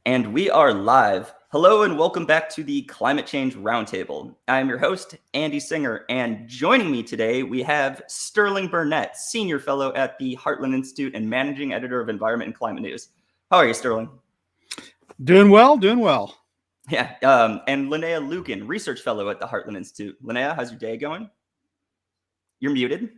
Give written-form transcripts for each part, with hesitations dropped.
And we are live. Hello and welcome back to the Climate Change Roundtable. I'm your host, Andy Singer, and joining me today we have Sterling Burnett, Senior Fellow at the Heartland Institute and Managing Editor of Environment and Climate News. How are you, Sterling? Doing well, doing well. Yeah, and Linnea Lugan, Research Fellow at the Heartland Institute. Linnea, how's your day going? You're muted.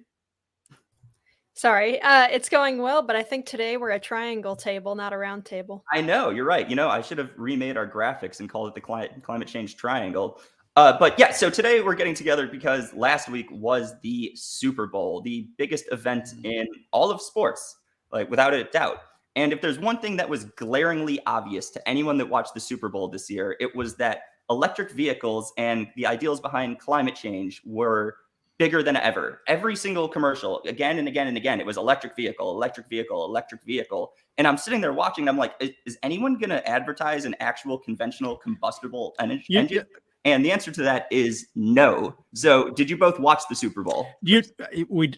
Sorry, it's going well, but I think today we're a triangle table, not a round table. I know, you're right. I should have remade our graphics and called it the climate change triangle. But yeah, so today we're getting together because last week was the Super Bowl, the biggest event in all of sports, like without a doubt. And if there's one thing that was glaringly obvious to anyone that watched the Super Bowl this year, it was that electric vehicles and the ideals behind climate change were bigger than ever. Every single commercial, again and again and again, it was electric vehicle, electric vehicle, electric vehicle. And I'm sitting there watching, and I'm like, is anyone going to advertise an actual conventional combustible engine? Yeah. And the answer to that is no. So did you both watch the Super Bowl?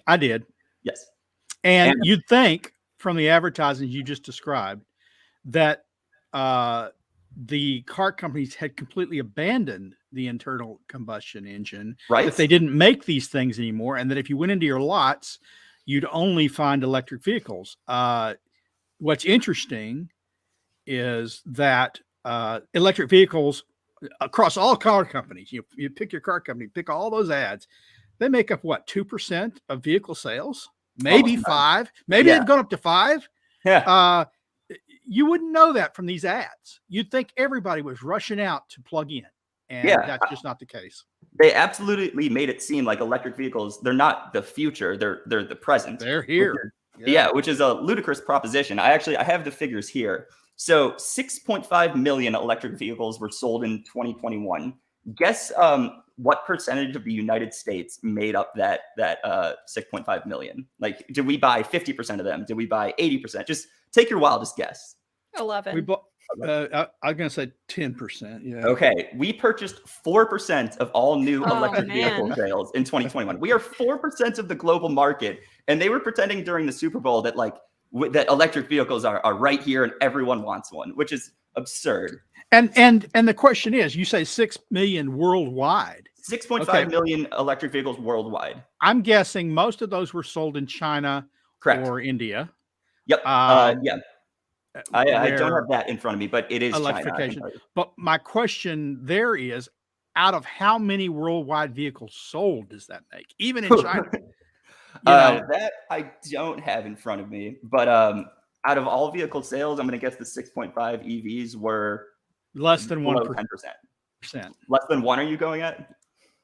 I did. Yes. And you'd think from the advertising you just described that the car companies had completely abandoned the internal combustion engine, right? That they didn't make these things anymore, and that if you went into your lots, you'd only find electric vehicles. What's interesting is that electric vehicles across all car companies, you pick your car company, pick all those ads, they make up what, 2% of vehicle sales? Maybe 5%. Maybe they've gone up to 5%. Yeah. You wouldn't know that from these ads. You'd think everybody was rushing out to plug in, and that's just not the case. They absolutely made it seem like electric vehicles, they're not the future, they're the present. They're here. Which is a ludicrous proposition. I have the figures here. So 6.5 million electric vehicles were sold in 2021. Guess what percentage of the United States made up that 6.5 million? Like, did we buy 50% of them? Did we buy 80%? Just take your wildest guess. 11. We bought. I was going to say 10%. Yeah. Okay. We purchased 4% of all new electric vehicle sales in 2021. We are 4% of the global market. And they were pretending during the Super Bowl that that electric vehicles are right here and everyone wants one, which is absurd. And the question is, you say 6 million worldwide. 6.5 million electric vehicles worldwide. I'm guessing most of those were sold in China. Correct. Or India. Yep. Yeah. I don't have that in front of me, but it is electrification. China. But my question there is, out of how many worldwide vehicles sold does that make, even in China? That I don't have in front of me, but out of all vehicle sales, I'm going to guess the 6.5 EVs were less than 1%. 10%. Less than 1? Are you going at?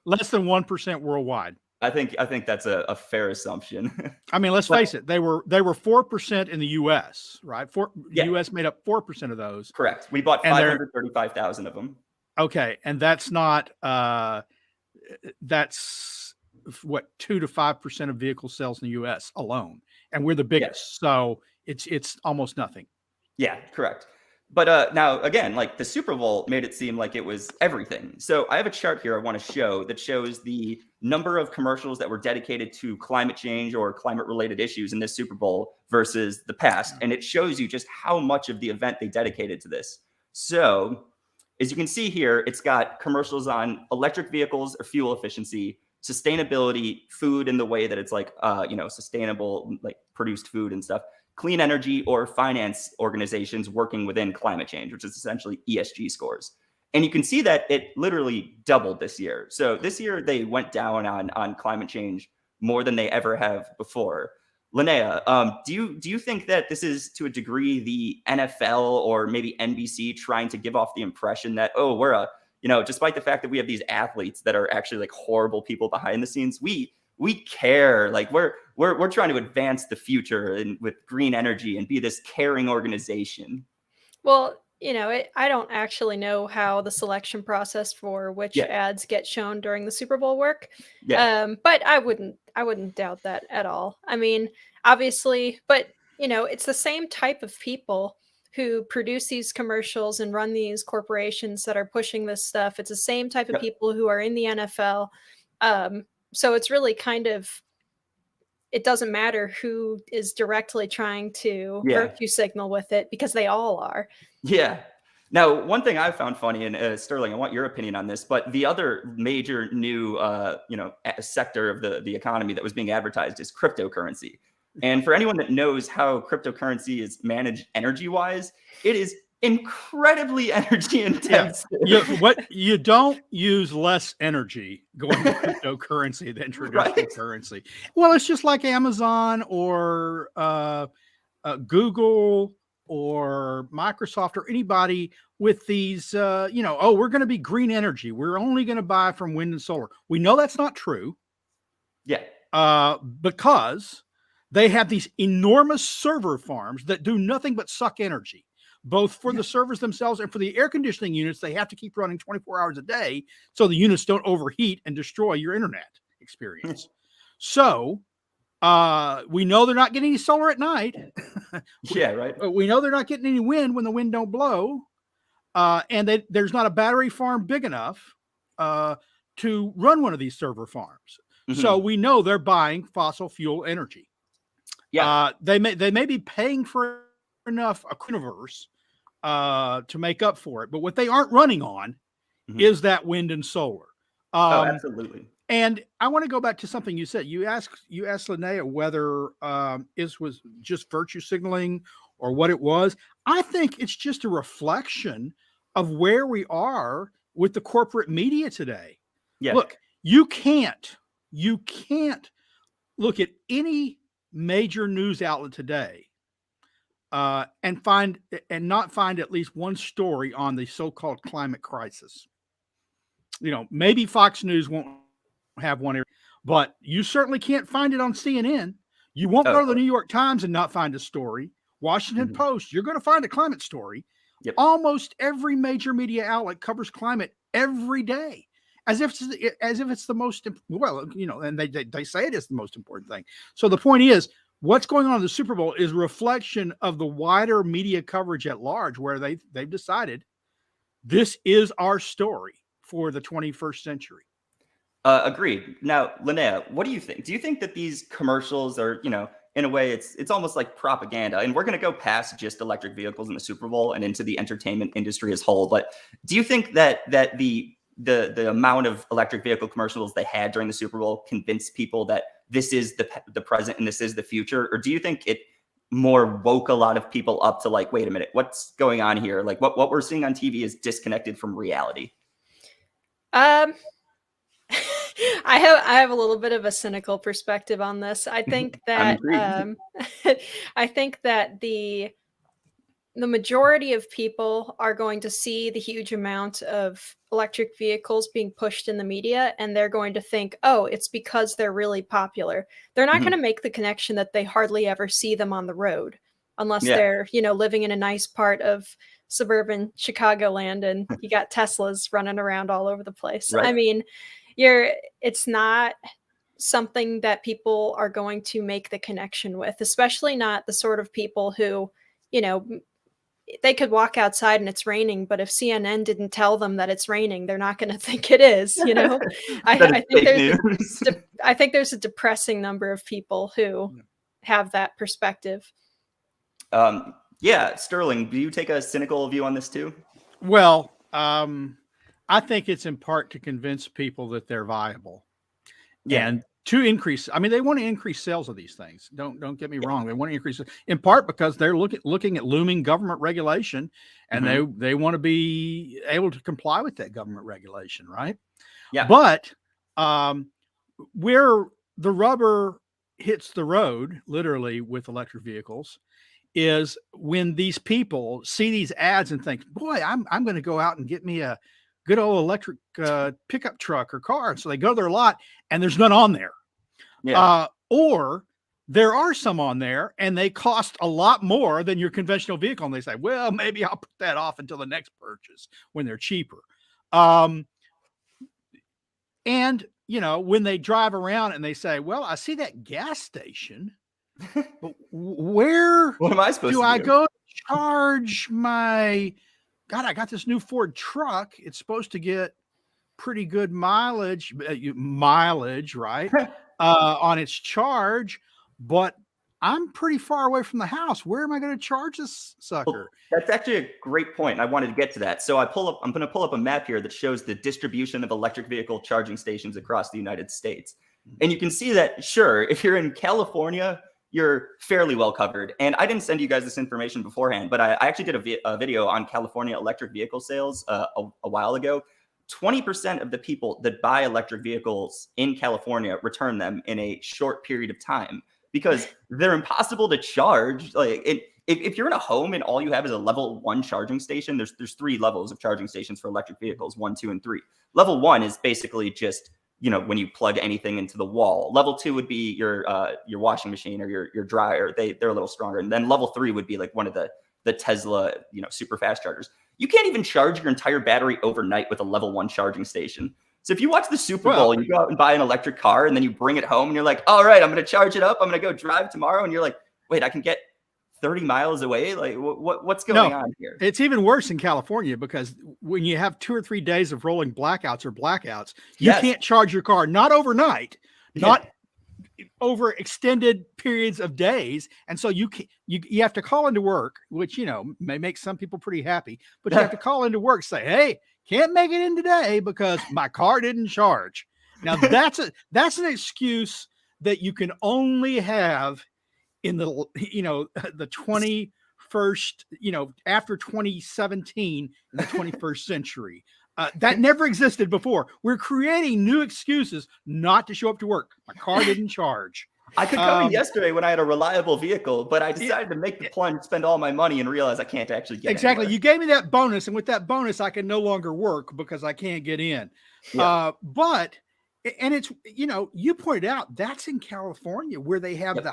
Less than 1% worldwide. I think that's a fair assumption. I mean, let's face it. They were 4% in the U.S., right? The U.S. made up 4% of those. Correct. We bought 535,000 of them. Okay, and that's not. That's what 2 to 5% of vehicle sales in the U.S. alone, and we're the biggest. So it's almost nothing. Yeah, correct. But now, again, like the Super Bowl made it seem like it was everything. So I have a chart here I want to show that shows the number of commercials that were dedicated to climate change or climate-related issues in this Super Bowl versus the past. And it shows you just how much of the event they dedicated to this. So as you can see here, it's got commercials on electric vehicles or fuel efficiency, sustainability, food in the way that it's like, sustainable, like produced food and stuff, clean energy, or finance organizations working within climate change, which is essentially ESG scores. And you can see that it literally doubled this year. So this year they went down on climate change more than they ever have before. Linnea, do you think that this is to a degree the NFL or maybe NBC trying to give off the impression that, we're despite the fact that we have these athletes that are actually like horrible people behind the scenes, we care, like we're trying to advance the future and with green energy and be this caring organization? Well, I don't actually know how the selection process for which ads get shown during the Super Bowl work. But I wouldn't doubt that at all. I mean, obviously, but it's the same type of people who produce these commercials and run these corporations that are pushing this stuff. It's the same type of people who are in the NFL. So it's really kind of it doesn't matter who is directly trying to Yeah. virtue signal with it, because they all are. Yeah. Now, one thing I found funny, and Sterling, I want your opinion on this, but the other major new, sector of the economy that was being advertised is cryptocurrency. And for anyone that knows how cryptocurrency is managed energy-wise, it is incredibly energy intensive. You don't use less energy going to cryptocurrency than traditional currency. Well, it's just like Amazon or Google or Microsoft or anybody with these, we're going to be green energy. We're only going to buy from wind and solar. We know that's not true. Yeah. Because they have these enormous server farms that do nothing but suck energy, both for the servers themselves and for the air conditioning units. They have to keep running 24 hours a day so the units don't overheat and destroy your internet experience. So we know they're not getting any solar at night. Yeah, right. We know they're not getting any wind when the wind don't blow. And there's not a battery farm big enough to run one of these server farms. Mm-hmm. So we know they're buying fossil fuel energy. Yeah. They may be paying for enough universe to make up for it, but what they aren't running on is that wind and solar. Absolutely. And I want to go back to something you said. You asked Linnea whether it was just virtue signaling or what it was. I think it's just a reflection of where we are with the corporate media today. Yeah. Look, you can't look at any major news outlet today and not find at least one story on the so-called climate crisis. Maybe Fox News won't have one, but you certainly can't find it on CNN. You won't go to the New York Times and not find a story. Washington Post, you're going to find a climate story. Yep. Almost every major media outlet covers climate every day, as if it's the most and they say it is the most important thing. So the point is, what's going on in the Super Bowl is a reflection of the wider media coverage at large, where they've decided this is our story for the 21st century. Agreed. Now, Linnea, what do you think? Do you think that these commercials are, in a way, it's almost like propaganda? And we're going to go past just electric vehicles in the Super Bowl and into the entertainment industry as whole. But do you think that the amount of electric vehicle commercials they had during the Super Bowl convinced people that this is the present and this is the future? Or do you think it more woke a lot of people up to, like, wait a minute, what's going on here? Like, what we're seeing on TV is disconnected from reality. I have a little bit of a cynical perspective on this. I think that I think that the majority of people are going to see the huge amount of electric vehicles being pushed in the media, and they're going to think, oh, it's because they're really popular. They're not going to make the connection that they hardly ever see them on the road, unless they're, living in a nice part of suburban Chicagoland and you got Teslas running around all over the place. Right. I mean, it's not something that people are going to make the connection with, especially not the sort of people who, they could walk outside and it's raining, but if CNN didn't tell them that it's raining, they're not going to think it is, I think there's a depressing number of people who have that perspective. Sterling, do you take a cynical view on this too? Well, I think it's in part to convince people that they're viable, and to increase. I mean, they want to increase sales of these things. Don't get me wrong. They want to increase it in part because they're looking at looming government regulation, and they want to be able to comply with that government regulation, right? Yeah. But where the rubber hits the road, literally, with electric vehicles, is when these people see these ads and think, boy, I'm going to go out and get me a good old electric pickup truck or car. So they go to their lot and there's none on there. Yeah. Or there are some on there and they cost a lot more than your conventional vehicle. And they say, well, maybe I'll put that off until the next purchase when they're cheaper. And, when they drive around and they say, well, I see that gas station, but what am I supposed to do? I go charge my, God, I got this new Ford truck. It's supposed to get pretty good mileage, right? On its charge. but I'm pretty far away from the house. Where am I going to charge this sucker? Well, that's actually a great point. I wanted to get to that. So I'm going to pull up a map here that shows the distribution of electric vehicle charging stations across the United States. And you can see that, sure, if you're in California, you're fairly well covered. And I didn't send you guys this information beforehand, but I actually did a video on California electric vehicle sales a while ago. 20% of the people that buy electric vehicles in California return them in a short period of time because they're impossible to charge. Like if you're in a home and all you have is a level 1 charging station, there's 3 levels of charging stations for electric vehicles, 1, 2, and 3. Level 1 is basically just, when you plug anything into the wall. Level 2 would be your washing machine or your dryer. They're a little stronger. And then level 3 would be like one of the Tesla, super fast chargers. You can't even charge your entire battery overnight with a level 1 charging station. So if you watch the Super Bowl and you go out and buy an electric car and then you bring it home and you're like, all right, I'm going to charge it up. I'm going to go drive tomorrow. And you're like, wait, I can get 30 miles away. Like what's going on here? It's even worse in California because when you have 2 or 3 days of rolling blackouts, you can't charge your car, not overnight, not over extended periods of days. And so you have to call into work, which, may make some people pretty happy, but you have to call into work, say, hey, can't make it in today because my car didn't charge. Now that's an excuse that you can only have in the 21st, after 2017 in the 21st century. That never existed before. We're creating new excuses not to show up to work. My car didn't charge. I could come in yesterday when I had a reliable vehicle, but I decided to make the plunge, spend all my money, and realize I can't actually get exactly. anywhere. You gave me that bonus, and with that bonus, I can no longer work because I can't get in. Yeah. But it's you pointed out that's in California where they have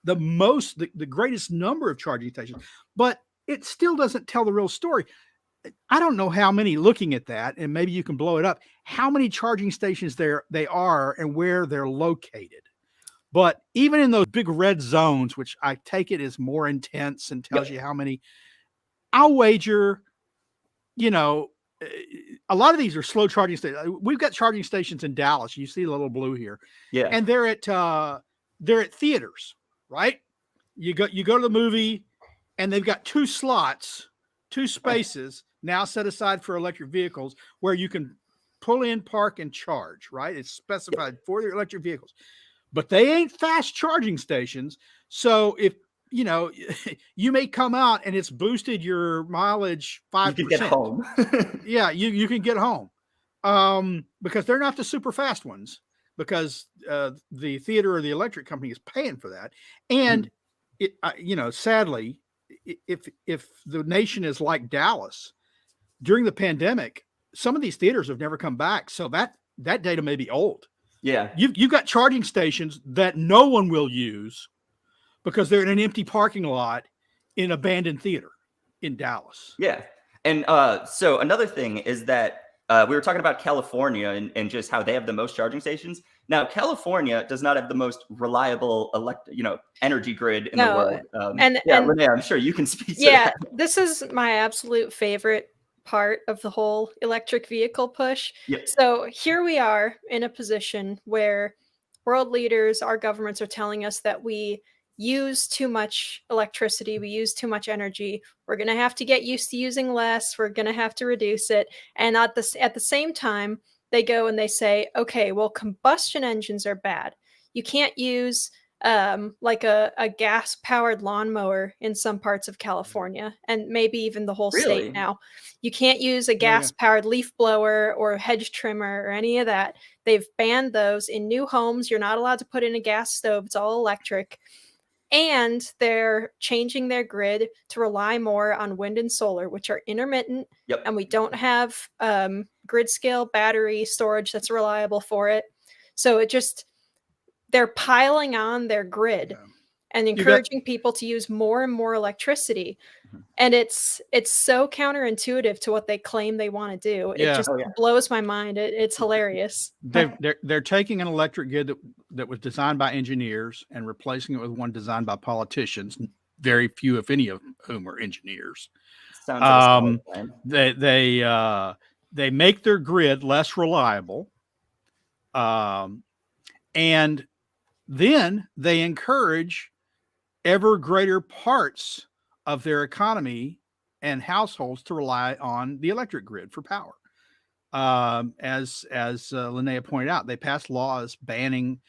the greatest number of charging stations, but it still doesn't tell the real story. I don't know how many, looking at that, and maybe you can blow it up, how many charging stations they are and where they're located. But even in those big red zones, which I take it is more intense and tells you how many, I'll wager, a lot of these are slow charging stations. We've got charging stations in Dallas. You see the little blue here. Yeah. And they're at theaters, right? You go to the movie and they've got 2 slots, 2 spaces now set aside for electric vehicles where you can pull in, park, and charge, right? It's specified for your electric vehicles. But they ain't fast charging stations. So if, you may come out and it's boosted your mileage 5%. You can get home. Yeah, you can get home. Because they're not the super fast ones because the theater or the electric company is paying for that. And sadly, if the nation is like Dallas during the pandemic, some of these theaters have never come back. So that data may be old. Yeah. You've got charging stations that no one will use because they're in an empty parking lot in an abandoned theater in Dallas. Yeah. And so another thing is that we were talking about California and just how they have the most charging stations. Now, California does not have the most reliable energy grid in the world. Renee, I'm sure you can speak to that. This is my absolute favorite part of the whole electric vehicle push. Yep. So here we are in a position where world leaders, our governments are telling us that we use too much electricity, we use too much energy. We're going to have to get used to using less. We're going to have to reduce it. And at the same time, they go and they say, okay, well, combustion engines are bad. You can't use like a gas-powered lawnmower in some parts of California, and maybe even the whole state now. You can't use a gas-powered leaf blower or hedge trimmer or any of that. They've banned those in new homes. You're not allowed to put in a gas stove. It's all electric. And they're changing their grid to rely more on wind and solar, which are intermittent. Yep. And we don't have grid scale battery storage that's reliable for it. So they're piling on their grid and encouraging people to use more and more electricity. Mm-hmm. And it's so counterintuitive to what they claim they want to do. It just blows my mind. It's hilarious. They're taking an electric grid that was designed by engineers and replacing it with one designed by politicians, very few, if any, of whom are engineers. Sounds like they make their grid less reliable. And then they encourage ever greater parts of their economy and households to rely on the electric grid for power. As Linnea pointed out, they passed laws banning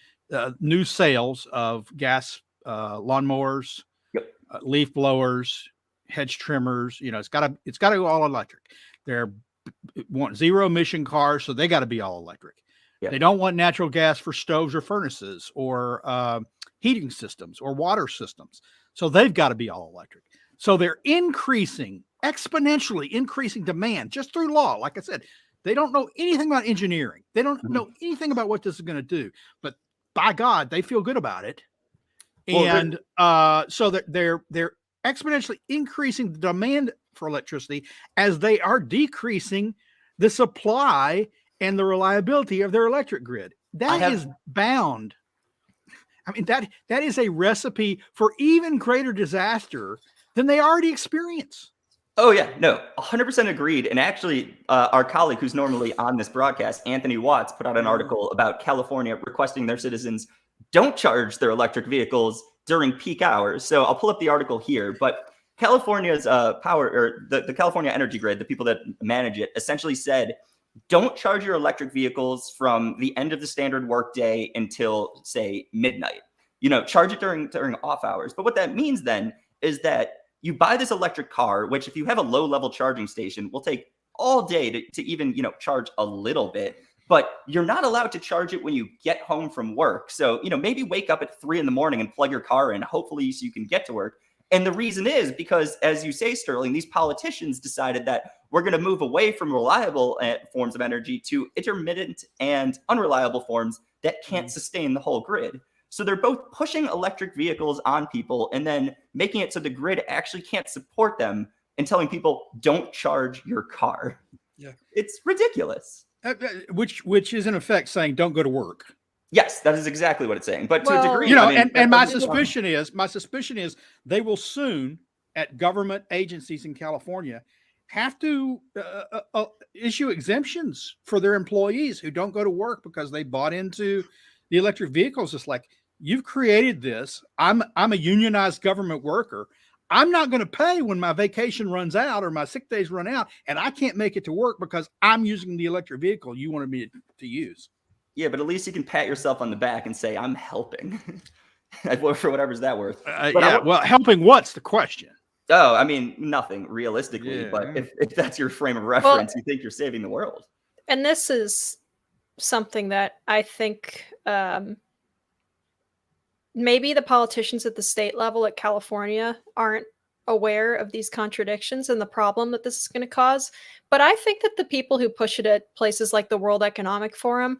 new sales of gas lawnmowers, Yep. Leaf blowers, hedge trimmers. It's got to go all electric. They're want zero emission cars, so they got to be all electric. Yep. They don't want natural gas for stoves or furnaces or heating systems or water systems, so they've got to be all electric. So they're exponentially increasing demand just through law. Like I said, they don't know anything about engineering. They don't know anything about what this is going to do, but by God, they feel good about it. And so that they're exponentially increasing the demand for electricity as they are decreasing the supply and the reliability of their electric grid. That is bound. I mean, that is a recipe for even greater disaster than they already experience. Oh, yeah, no, 100% agreed. And actually, our colleague who's normally on this broadcast, Anthony Watts, put out an article about California requesting their citizens don't charge their electric vehicles during peak hours. So I'll pull up the article here. But California's the California energy grid, the people that manage it, essentially said, don't charge your electric vehicles from the end of the standard workday until, say, midnight. Charge it during off hours. But what that means then is that you buy this electric car, which if you have a low-level charging station, will take all day to even, charge a little bit. But you're not allowed to charge it when you get home from work. So, maybe wake up at 3 a.m. and plug your car in, hopefully so you can get to work. And the reason is because, as you say, Sterling, these politicians decided that we're going to move away from reliable forms of energy to intermittent and unreliable forms that can't sustain the whole grid. So they're both pushing electric vehicles on people and then making it so the grid actually can't support them and telling people don't charge your car. Yeah, it's ridiculous. Which is in effect saying don't go to work. Yes, that is exactly what it's saying. But to a degree, and my suspicion is they will soon at government agencies in California have to issue exemptions for their employees who don't go to work because they bought into the electric vehicles. It's like, you've created this. I'm a unionized government worker. I'm not going to pay when my vacation runs out or my sick days run out and I can't make it to work because I'm using the electric vehicle you wanted me to use. Yeah, but at least you can pat yourself on the back and say, I'm helping for whatever's that worth. Well, helping what's the question? Oh, I mean, nothing realistically, but if that's your frame of reference, you think you're saving the world. And this is something that I think maybe the politicians at the state level at California aren't aware of these contradictions and the problem that this is going to cause. But I think that the people who push it at places like the World Economic Forum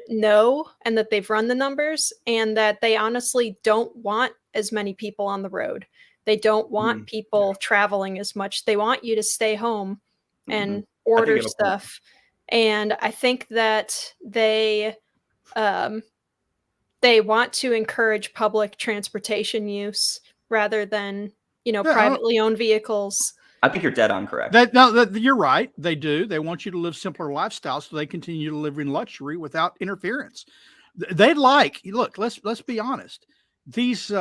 know, and that they've run the numbers, and that they honestly don't want as many people on the road. They don't want people traveling as much. They want you to stay home and order stuff. And I think that they want to encourage public transportation use rather than, privately owned vehicles. I think you're dead on correct. You're right. They do. They want you to live simpler lifestyles so they continue to live in luxury without interference. Let's be honest. These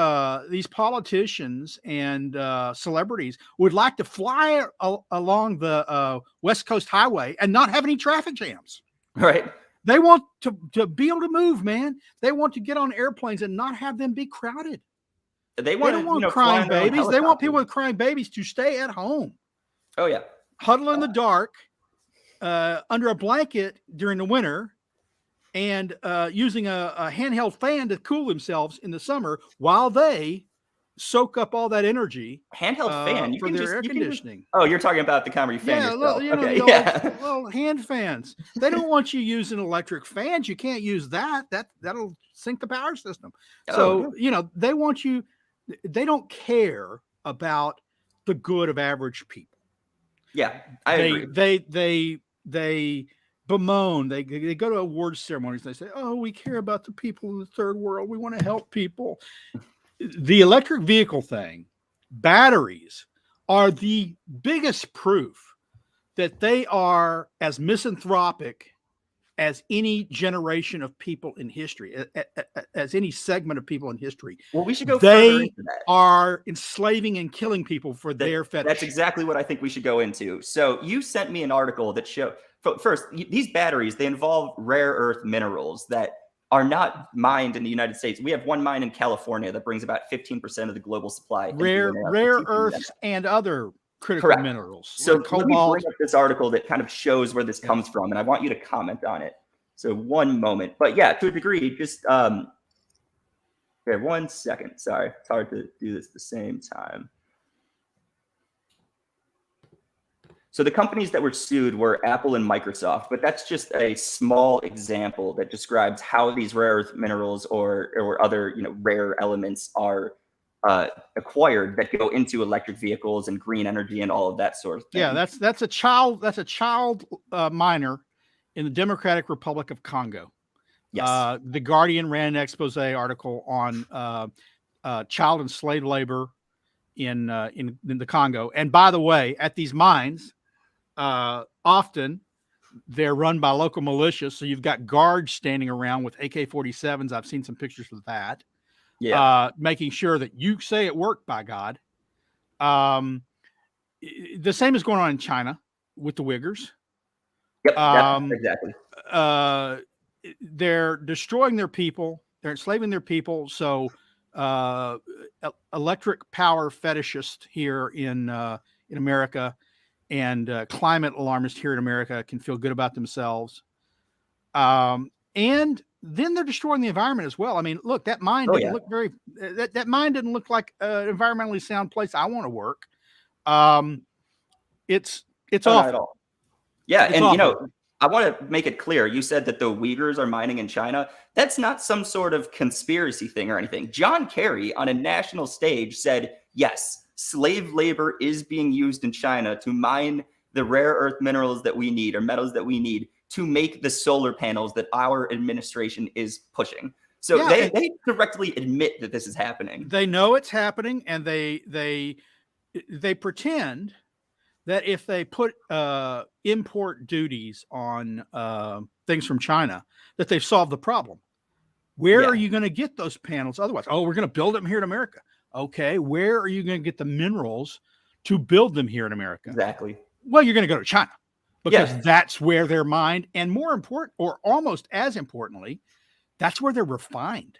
politicians and celebrities would like to fly along the West Coast Highway and not have any traffic jams. Right. They want to be able to move, man. They want to get on airplanes and not have them be crowded. They don't want crying babies. They want people with crying babies to stay at home. Oh, yeah. Huddle in the dark under a blanket during the winter and using a handheld fan to cool themselves in the summer while they soak up all that energy. Handheld fan for their air conditioning. You're talking about the kind where you fan yourself. Well, hand fans. They don't want you using electric fans. You can't use that. That'll sink the power system. So, they want you. They don't care about the good of average people. Yeah, I agree. They bemoan. They go to awards ceremonies. And they say, "Oh, we care about the people in the third world. We want to help people." The electric vehicle thing, batteries are the biggest proof that they are as misanthropic as any generation of people in history, as any segment of people in history. Well, we should go further into that. Are enslaving and killing people for their fetish. That's exactly what I think we should go into. So you sent me an article that showed, first, these batteries, they involve rare earth minerals that are not mined in the United States. We have one mine in California that brings about 15% of the global supply. Rare earths and other critical minerals. So like let me bring up this article that kind of shows where this comes from, and I want you to comment on it. So one moment. But yeah, to a degree, just here, 1 second. Sorry, it's hard to do this at the same time. So the companies that were sued were Apple and Microsoft, but that's just a small example that describes how these rare earth minerals or other rare elements are acquired that go into electric vehicles and green energy and all of that sort of thing. Yeah, that's a child miner in the Democratic Republic of Congo. Yes. The Guardian ran an expose article on child and slave labor in the Congo. And by the way, at these mines, often they're run by local militias. So you've got guards standing around with AK-47s. I've seen some pictures of that. Yeah. Making sure that you say it worked, by God. The same is going on in China with the Uyghurs. Yep, exactly. They're destroying their people. They're enslaving their people. So electric power fetishist here in America and climate alarmist here in America can feel good about themselves. And then they're destroying the environment as well. I mean, look, that mine didn't look very, that mine didn't look like an environmentally sound place I want to work. It's awful. Not at all. Yeah. It's and awful. I want to make it clear. You said that the Uyghurs are mining in China. That's not some sort of conspiracy thing or anything. John Kerry on a national stage said, yes, slave labor is being used in China to mine the rare earth minerals that we need or metals that we need to make the solar panels that our administration is pushing. So they directly admit that this is happening. They know it's happening, and they pretend that if they put import duties on things from China, that they've solved the problem. Where are you going to get those panels otherwise? Oh, we're going to build them here in America. Okay, where are you going to get the minerals to build them here in America? Exactly. Well, you're going to go to China because that's where they're mined. And more important, or almost as importantly, that's where they're refined,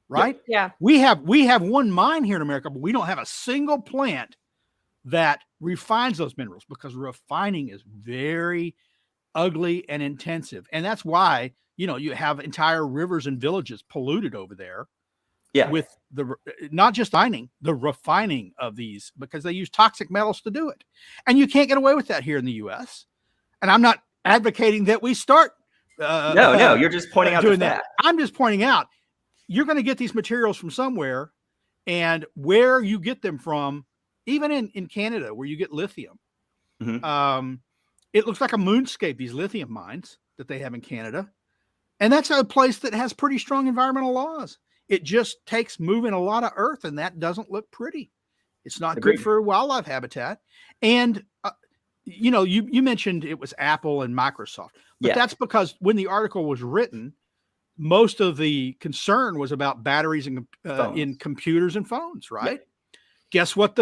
right? Yeah. We have one mine here in America, but we don't have a single plant that refines those minerals because refining is very ugly and intensive. And that's why, you have entire rivers and villages polluted over there. Yeah. With not just mining, the refining of these, because they use toxic metals to do it. And you can't get away with that here in the US. And I'm not advocating that we start. No, you're just pointing out doing the that. fact. I'm just pointing out you're going to get these materials from somewhere, and where you get them from, even in Canada, where you get lithium, it looks like a moonscape, these lithium mines that they have in Canada. And that's a place that has pretty strong environmental laws. It just takes moving a lot of earth, and that doesn't look pretty. It's not good for wildlife habitat. And, you mentioned it was Apple and Microsoft, but that's because when the article was written, most of the concern was about batteries in computers and phones, right? Guess what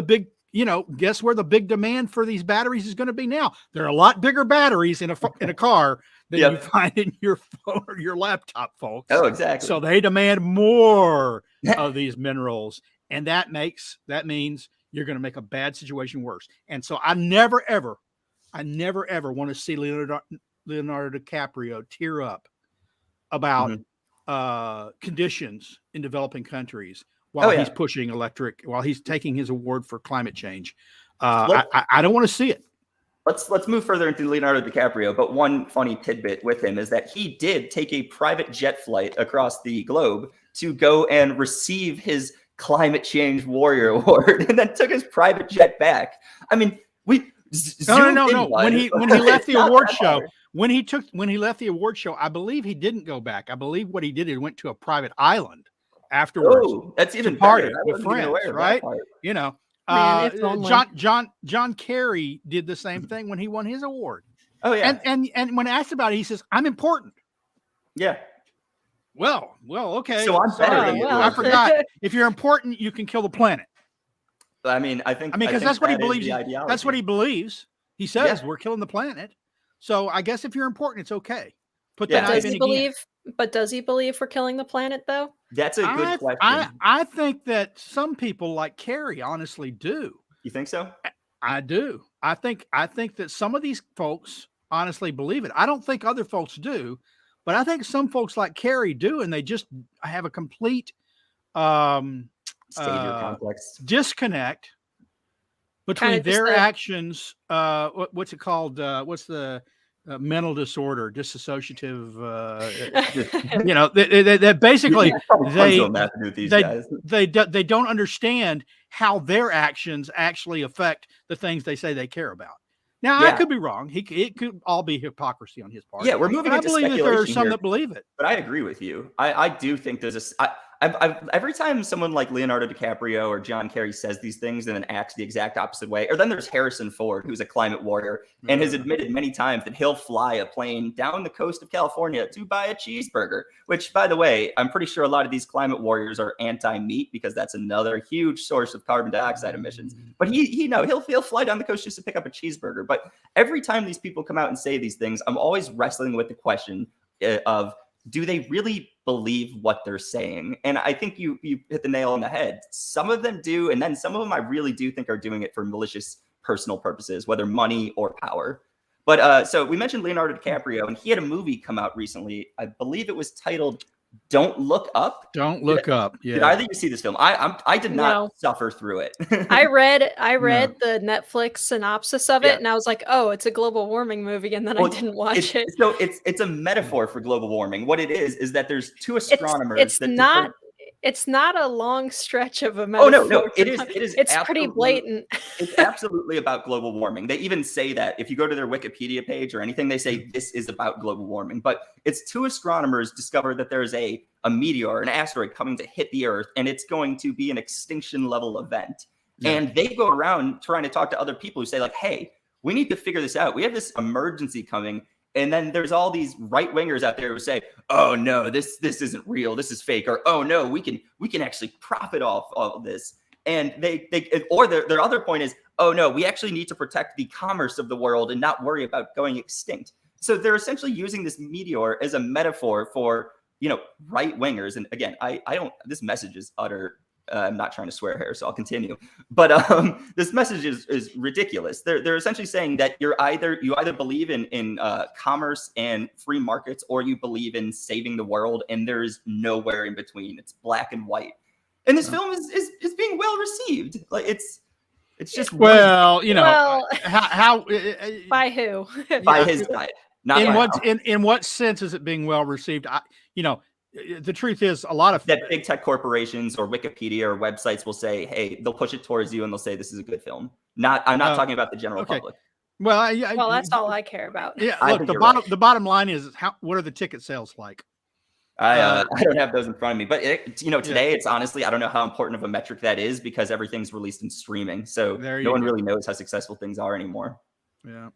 guess where the big demand for these batteries is going to be now? There are a lot bigger batteries in a car than you find in your phone or your laptop, folks. Oh, exactly. So they demand more of these minerals, and that means you're going to make a bad situation worse. And so I never ever want to see Leonardo DiCaprio tear up about conditions in developing countries while he's pushing electric, while he's taking his award for climate change. I don't want to see it. Let's move further into Leonardo DiCaprio. But one funny tidbit with him is that he did take a private jet flight across the globe to go and receive his Climate Change Warrior Award, and then took his private jet back. I mean, no. When he left the award show, when he left the award show, I believe he didn't go back. I believe what he did is went to a private island afterwards. Oh, that's even party better. with friends, right? John Kerry did the same thing when he won his award. Oh yeah. And when asked about it, he says, "I'm important. Yeah. Well, okay. So I'm better than I forgot. If you're important, you can kill the planet. I mean, because that's what he believes. That's what he believes. He says we're killing the planet. So I guess if you're important, it's okay. Put that does he believe? But does he believe we're killing the planet, though? That's a good question. I think that some people like Carrie honestly do. You think so? I do. I think that some of these folks honestly believe it. I don't think other folks do, but I think some folks like Carrie do, and they just have a complete savior complex disconnect between their actions. What's it called? What's the mental disorder, disassociative, that basically they don't understand how their actions actually affect the things they say they care about. Now, I could be wrong. It could all be hypocrisy on his part. Yeah, we're moving into speculation. I believe that there are some that believe it. But I agree with you. I do think there's every time someone like Leonardo DiCaprio or John Kerry says these things and then acts the exact opposite way, or then there's Harrison Ford, who's a climate warrior and has admitted many times that he'll fly a plane down the coast of California to buy a cheeseburger, which, by the way, I'm pretty sure a lot of these climate warriors are anti-meat because that's another huge source of carbon dioxide emissions. But he'll fly down the coast just to pick up a cheeseburger. But every time these people come out and say these things, I'm always wrestling with the question of, do they really believe what they're saying? And I think you hit the nail on the head. Some of them do, and then some of them I really do think are doing it for malicious personal purposes, whether money or power. But so we mentioned Leonardo DiCaprio, and he had a movie come out recently. I believe it was titled Don't Look Up. Don't Look Up. Yeah. Did either of you see this film? I did not suffer through it. I read the Netflix synopsis of it, and I was like, oh, it's a global warming movie, and then I didn't watch it. So it's a metaphor for global warming. What it is that there's two astronomers. It's not a long stretch of a metaphor. Oh no, it is. It's pretty blatant. It's absolutely about global warming. They even say that if you go to their Wikipedia page or anything, they say this is about global warming. But it's two astronomers discover that there's a meteor, an asteroid coming to hit the Earth, and it's going to be an extinction level event. Yeah. And they go around trying to talk to other people who say like, hey, we need to figure this out. We have this emergency coming. And then there's all these right wingers out there who say, "Oh no, this isn't real. This is fake." Or, "Oh no, we can actually profit off all of this." And their other point is, "Oh no, we actually need to protect the commerce of the world and not worry about going extinct." So they're essentially using this meteor as a metaphor for right wingers. And again, I don't. This message is utter. I'm not trying to swear here, so I'll continue. But this message is ridiculous. They're essentially saying that you either believe in commerce and free markets, or you believe in saving the world, and there's nowhere in between. It's black and white. And this film is being well received. Like it's just how by who? By his side. Not in what sense is it being well received? The truth is, a lot of that big tech corporations or Wikipedia or websites will say, "Hey," they'll push it towards you and they'll say, "This is a good film." I'm not talking about the general public. Well, that's all I care about. Yeah, look, the bottom line is what are the ticket sales like? I don't have those in front of me, but today it's honestly, I don't know how important of a metric that is because everything's released in streaming, so no one really knows how successful things are anymore. Yeah.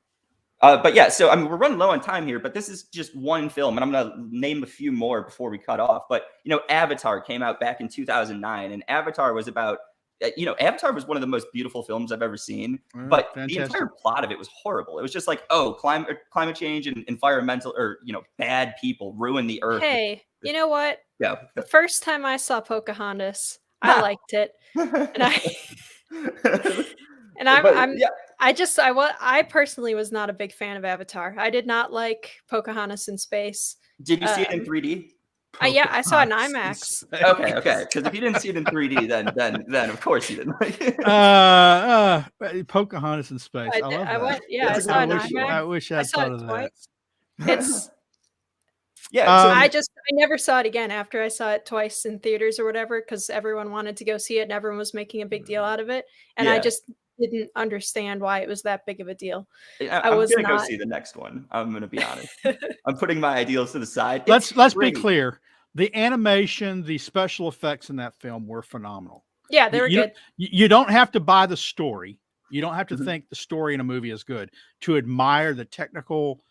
But yeah, so I mean, we're running low on time here, but this is just one film, and I'm going to name a few more before we cut off. But Avatar came out back in 2009, and Avatar was about, Avatar was one of the most beautiful films I've ever seen. But fantastic. The entire plot of it was horrible. It was just like, oh, climate change and environmental, or bad people ruin the Earth. Hey, you know what? Yeah. The first time I saw Pocahontas, I liked it, I personally was not a big fan of Avatar. I did not like Pocahontas in space. Did you see it in 3D? Yeah, I saw it in IMAX. Okay. Because if you didn't see it in 3D, then of course you didn't like it. Pocahontas in space. I love that. I saw it in IMAX. I wish I thought of that. It's yeah. I never saw it again after I saw it twice in theaters or whatever, because everyone wanted to go see it and everyone was making a big deal out of it, and I just didn't understand why it was that big of a deal. I'm gonna go see the next one. I'm gonna be honest. I'm putting my ideals to the side. Let's be clear. The animation, the special effects in that film were phenomenal. Yeah, they were good. You don't have to buy the story. You don't have to think the story in a movie is good to admire the technical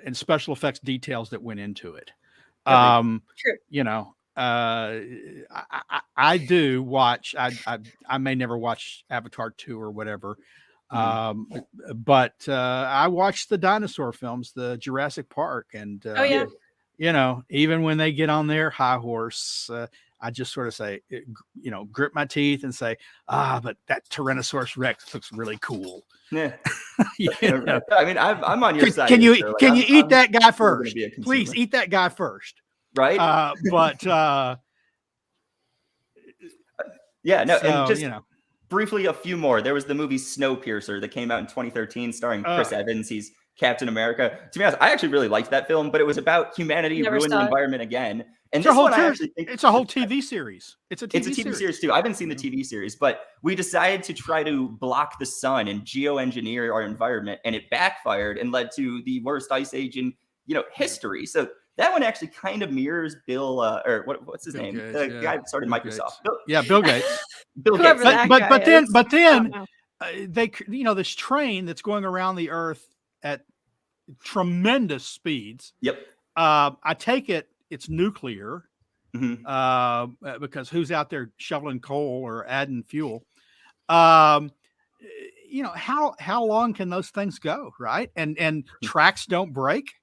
and special effects details that went into it. True. You know, I do watch. I may never watch Avatar 2 or whatever, but I watch the dinosaur films, the Jurassic Park, and you know, even when they get on their high horse, I just sort of say, you know, grit my teeth and say, but that Tyrannosaurus Rex looks really cool. Yeah. You know? I mean, I'm on your side. Can you I'm eat that guy first? Please eat that guy first. Right. But yeah, no, so, and just you know, briefly a few more. There was the movie Snowpiercer that came out in 2013 starring Chris Evans. He's Captain America. To be honest, I actually really liked that film, but it was about humanity ruining the environment again. And it's a whole TV series. It's a TV series too. I haven't seen the TV series, but we decided to try to block the sun and geoengineer our environment, and it backfired and led to the worst ice age in history. So that one actually kind of mirrors Bill, or what's his name? Gates, the guy that started Microsoft. Bill Gates. Bill Gates. But then they, this train that's going around the Earth at tremendous speeds. Yep. I take it's nuclear, because who's out there shoveling coal or adding fuel? How long can those things go, right? And tracks don't break.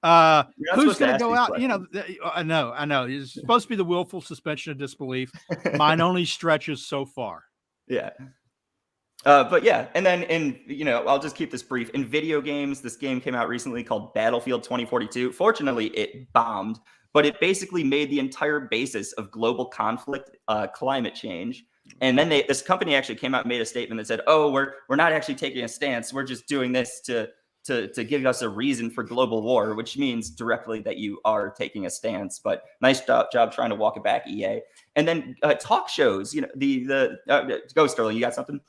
Who's going to go out? I know. It's supposed to be the willful suspension of disbelief. Mine only stretches so far. Yeah. But yeah, and then I'll just keep this brief. In video games, this game came out recently called Battlefield 2042. Fortunately, it bombed, but it basically made the entire basis of global conflict climate change. And then this company actually came out and made a statement that said, "Oh, we're not actually taking a stance. We're just doing this to give us a reason for global war," which means directly that you are taking a stance. But nice job trying to walk it back, EA. And then talk shows. Go Sterling. You got something?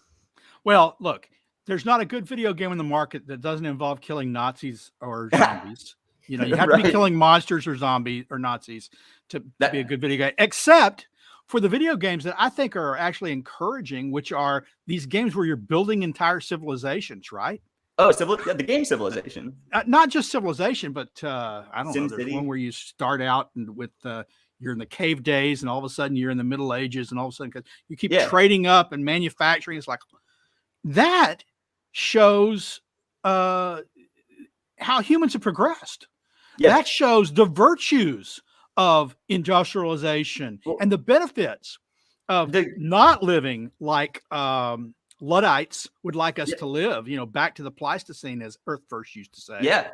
Well, look, there's not a good video game in the market that doesn't involve killing Nazis or zombies. You have to be killing monsters or zombies or Nazis to be a good video game, except for the video games that I think are actually encouraging, which are these games where you're building entire civilizations, right? Oh, the game Civilization. Not just Civilization, but I don't know. There's SimCity. one where you start out with you're in the cave days, and all of a sudden you're in the Middle Ages, and all of a sudden you keep trading up and manufacturing. It's like that shows how humans have progressed. Yeah. That shows the virtues of industrialization and the benefits of not living like Luddites would like us to live, back to the Pleistocene, as Earth first used to say. Yeah.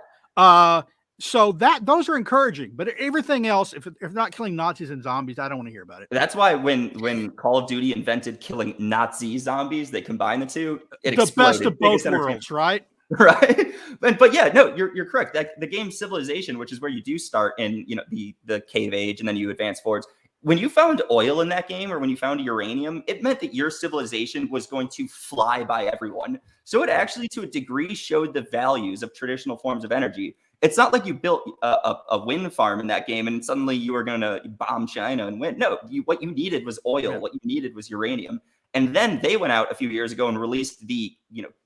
So those are encouraging, but everything else, if not killing Nazis and zombies, I don't want to hear about it. That's why when Call of Duty invented killing Nazi zombies, they combined the two. It the best of both worlds, right? Right. But yeah, no, you're correct. The game Civilization, which is where you do start in the cave age and then you advance forwards. When you found oil in that game, or when you found uranium, it meant that your civilization was going to fly by everyone. So it actually, to a degree, showed the values of traditional forms of energy. It's not like you built a wind farm in that game and suddenly you were going to bomb China and win. No, what you needed was oil. Yeah. What you needed was uranium. And then they went out a few years ago and released the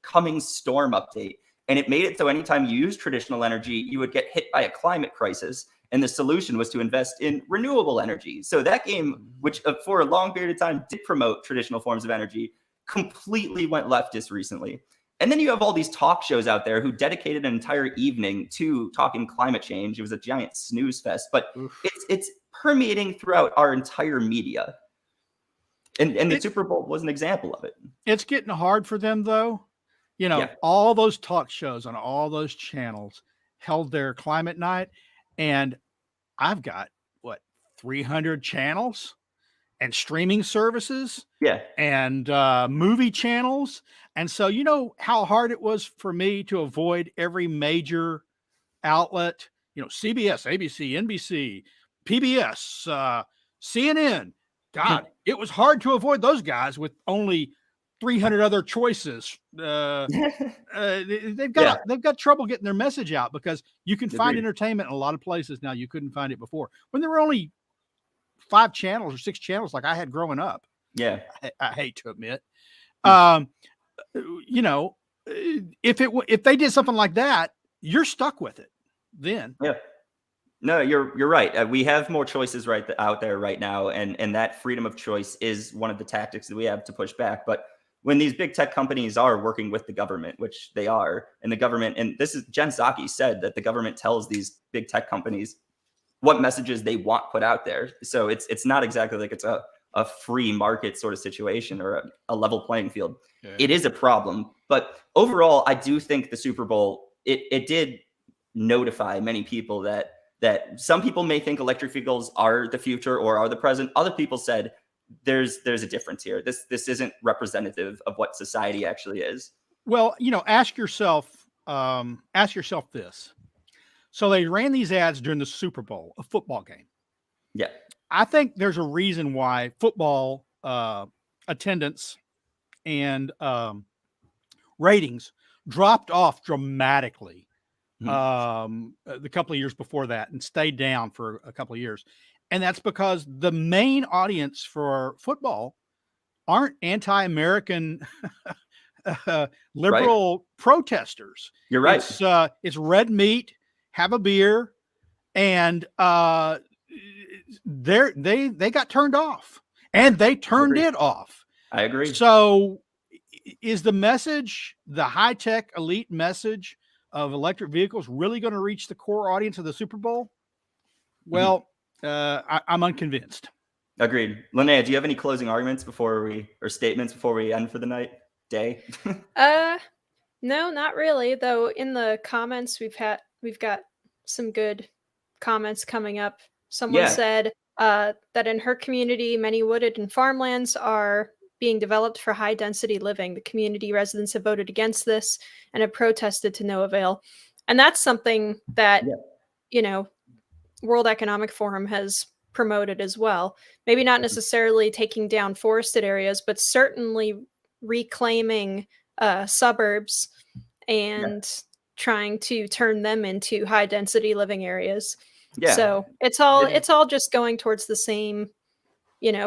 coming storm update. And it made it so anytime you use traditional energy, you would get hit by a climate crisis. And the solution was to invest in renewable energy. So that game, which for a long period of time did promote traditional forms of energy, completely went leftist recently. And then you have all these talk shows out there who dedicated an entire evening to talking climate change. It was a giant snooze fest, but it's permeating throughout our entire media. And the Super Bowl was an example of it. It's getting hard for them, though. All those talk shows on all those channels held their climate night. And I've got 300 channels and streaming services, and movie channels. And so, how hard it was for me to avoid every major outlet, CBS, ABC, NBC, PBS, CNN. God, it was hard to avoid those guys with only 300 other choices. They've got trouble getting their message out because you can find entertainment in a lot of places now you couldn't find it before. When there were only 5 channels or 6 channels like I had growing up. Yeah, I hate to admit. If they did something like that, you're stuck with it. then. Yeah. No, you're right. We have more choices out there right now, and that freedom of choice is one of the tactics that we have to push back. But when these big tech companies are working with the government, which they are, and the government, and this is Jen Psaki said that the government tells these big tech companies what messages they want put out there. So it's not exactly like it's a free market sort of situation or a level playing field. Yeah. It is a problem. But overall, I do think the Super Bowl, it did notify many people that some people may think electric vehicles are the future or are the present. Other people said there's a difference here. This isn't representative of what society actually is. Well, ask yourself this. So they ran these ads during the Super Bowl, a football game. Yeah. I think there's a reason why football attendance and ratings dropped off dramatically the couple of years before that and stayed down for a couple of years. And that's because the main audience for football aren't anti-American liberal protesters. You're right. It's red meat, have a beer, and they got turned off, and they turned it off. I agree. So is the message, the high-tech elite message of electric vehicles, really going to reach the core audience of the Super Bowl? Well, I'm unconvinced. Agreed. Linnea, do you have any closing arguments or statements before we end for the day? No, not really. Though in the comments we've got some good comments coming up. Someone said that in her community, many wooded and farmlands are being developed for high density living. The community residents have voted against this and have protested to no avail. And that's something that, World Economic Forum has promoted as well. Maybe not necessarily taking down forested areas, but certainly reclaiming suburbs and trying to turn them into high density living areas. Yeah. So it's all just going towards the same,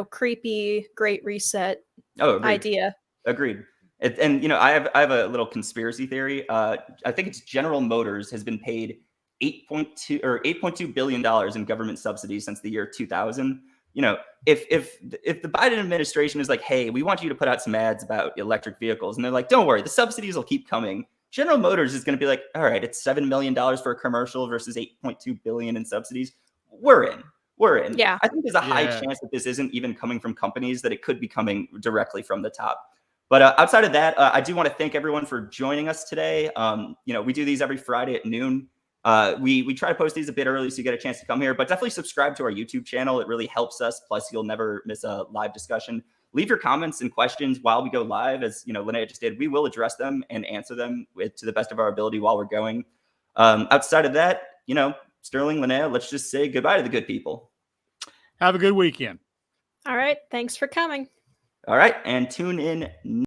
creepy Great Reset idea. Agreed. And I have a little conspiracy theory. I think it's General Motors has been paid $8.2 billion in government subsidies since the year 2000. If the Biden administration is like, hey, we want you to put out some ads about electric vehicles, and they're like, don't worry, the subsidies will keep coming. General Motors is going to be like, all right, it's $7 million for a commercial versus $8.2 billion in subsidies. We're in. Yeah. I think there's a high chance that this isn't even coming from companies, that it could be coming directly from the top. But outside of that, I do want to thank everyone for joining us today. We do these every Friday at noon. We try to post these a bit early so you get a chance to come here, but definitely subscribe to our YouTube channel. It really helps us. Plus, you'll never miss a live discussion. Leave your comments and questions while we go live. As Linnea just did, we will address them and answer them to the best of our ability while we're going. Outside of that, Sterling, Linnea, let's just say goodbye to the good people. Have a good weekend. All right. Thanks for coming. All right. And tune in